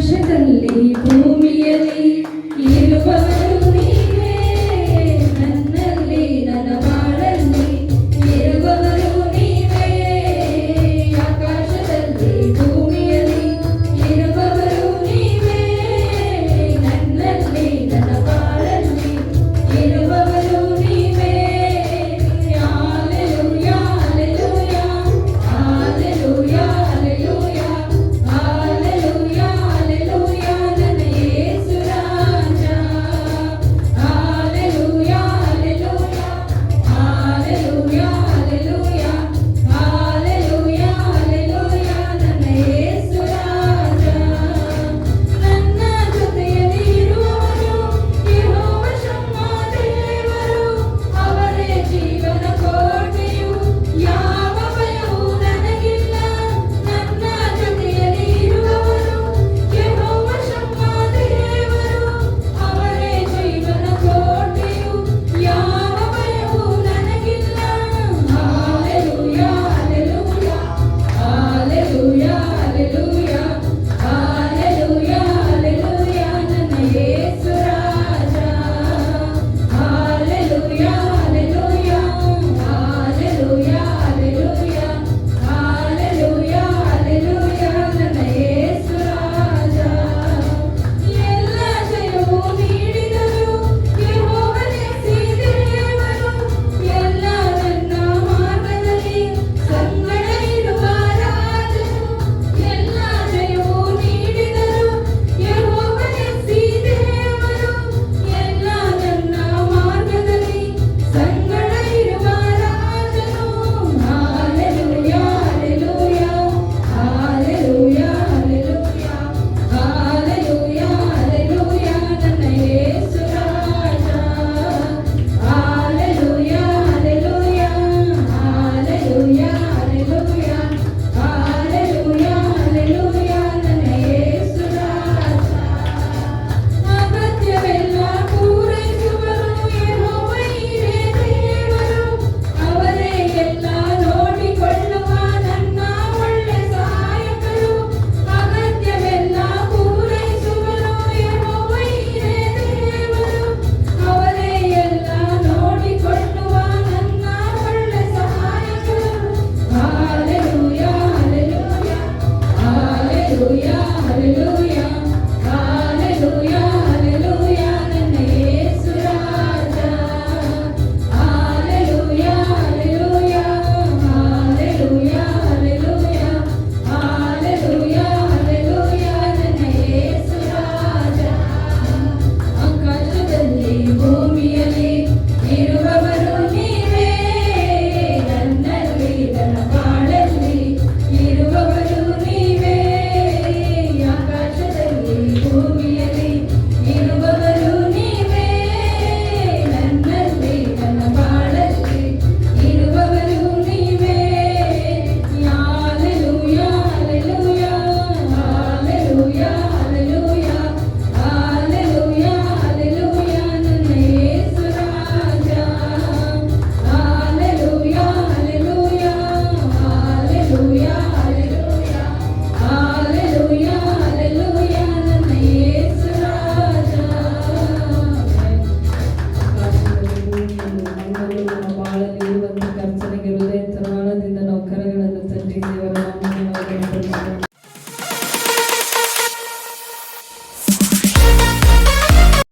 ಆಕಾಶದಲ್ಲಿ ಭೂಮಿಯಲ್ಲಿ ಇರುವವರು ನೀವೇ, ನನ್ನಲ್ಲಿ ನನ್ನ ಬಾಳಲ್ಲಿ ಇರುವವರು ನೀವೇ. ಆಕಾಶದಲ್ಲಿ ಭೂಮಿಯಲ್ಲಿ ಇರುವವರು ನೀವೇ, ನನ್ನಲ್ಲಿ ನನ್ನ ಬಾಳಲ್ಲಿ ಇರುವವರು ನೀವೇ. Hallelujah hallelujah hallelujah hallelujah hallelujah ನನ್ನ ಯೇಸು ರಾಜ. Hallelujah hallelujah hallelujah hallelujah hallelujah hallelujah ನನ್ನ ಯೇಸು ರಾಜ. ನನ್ನ ಜೊತೆಯಲ್ಲಿ ಇರುವವರು ಯೆಹೋವ ಶಮ್ಮಾ ದೇವರು, ಅವರೇ ಜೀವನ ಕೋಟೆಯು, ಯಾವ ಭಯವೂ ನನಗಿಲ್ಲ. ನನ್ನ ಜೊತೆಯಲ್ಲಿ ಇರುವವರು ಯೆಹೋವ ಶಮ್ಮಾ ದೇವರು, ಅವರೇ ಜೀವನ ಕೋಟೆಯು, ಯಾವ ಭಯವೂ ನನಗಿಲ್ಲ. ಹಲ್ಲೆಲೂಯಾ hallelujah hallelujah hallelujah hallelujah hallelujah ನನ್ನ ಯೇಸು ರಾಜ. Hallelujah hallelujah hallelujah hallelujah hallelujah hallelujah ನನ್ನ ಯೇಸು ರಾಜ. ಎಲ್ಲ ಜಯವು ನೀಡಿದರು ಯೆಹೋವನೇ ದೇವರು, ಎಲ್ಲ ನನ್ನ ಮಾರ್ಗದಲ್ಲಿ ಸಂಗಡ ಇರುವ ರಾಜನು. ಎಲ್ಲ ಜಯವು ನೀಡಿದರು ಯೆಹೋವನೇ ದೇವರು, ಎಲ್ಲ ನನ್ನ ಮಾರ್ಗದಲ್ಲಿ ಸಂಗಡ ಇರುವ ರಾಜನು. ಹಲ್ಲೆಲೂಯಾ hallelujah hallelujah hallelujah hallelujah hallelujah ನನ್ನ ಯೇಸು ರಾಜ. Hallelujah hallelujah hallelujah hallelujah hallelujah hallelujah ನನ್ನ ಯೇಸು ರಾಜ. ಅಗತ್ಯವೆಲ್ಲ ಪೂರೈಸುವರು ಯೆಹೋವ ಈರೇ ದೇವರು, ಅವರೇ ಎಲ್ಲ ನೋಡಿಕೊಳ್ಳುವ ನನ್ನ ಒಳ್ಳೆ ಸಹಾಯಕರು. ಅಗತ್ಯವೆಲ್ಲ ಪೂರೈಸುವರು ಯೆಹೋವ ಈರೇ ದೇವರು, ಅವರೇ ಎಲ್ಲ ನೋಡಿಕೊಳ್ಳುವ ನನ್ನ ಒಳ್ಳೆ ಸಹಾಯಕರು. ಹಲ್ಲೆಲೂಯಾ hallelujah hallelujah hallelujah hallelujah hallelujah ನನ್ನ ಯೇಸು ರಾಜ. Hallelujah hallelujah hallelujah hallelujah hallelujah hallelujah ನನ್ನ ಯೇಸು ರಾಜ. ಆಕಾಶದಲ್ಲಿ ಭೂಮಿಯಲ್ಲಿ ಇರುವವರು ನೀವೇ, ನನ್ನಲ್ಲಿ ನನ್ನ ಬಾಳಲ್ಲಿ ಇರುವವರು ನೀವೇ. ಆಕಾಶದಲ್ಲಿ ಭೂಮಿಯಲ್ಲಿ ಇರುವವರು ನೀವೇ, ನನ್ನಲ್ಲಿ ನನ್ನ ಬಾಳಲ್ಲಿ ಇರುವವರು ನೀವೇ. Hallelujah hallelujah hallelujah hallelujah hallelujah hallelujah ನನ್ನ ಯೇಸು ರಾಜ. Hallelujah hallelujah hallelujah hallelujah hallelujah hallelujah ನನ್ನ ಯೇಸು ರಾಜ. ಆಕಾಶದಲ್ಲಿ ಭೂಮಿಯಲ್ಲಿ ನಮ್ಮಲ್ಲಿ ನಮ್ಮ ಬಾಳಲ್ಲಿ ಇರುವಂಥ ಕರ್ತನಿಗೆ ಹೃದಯ ತರಾಳದಿಂದ ನಾವು ಕರಗಳನ್ನು ತಟ್ಟಿ ದೇವರ ನಾಮವನ್ನು ನಾವು ಘನಪಡಿಸೋಣ.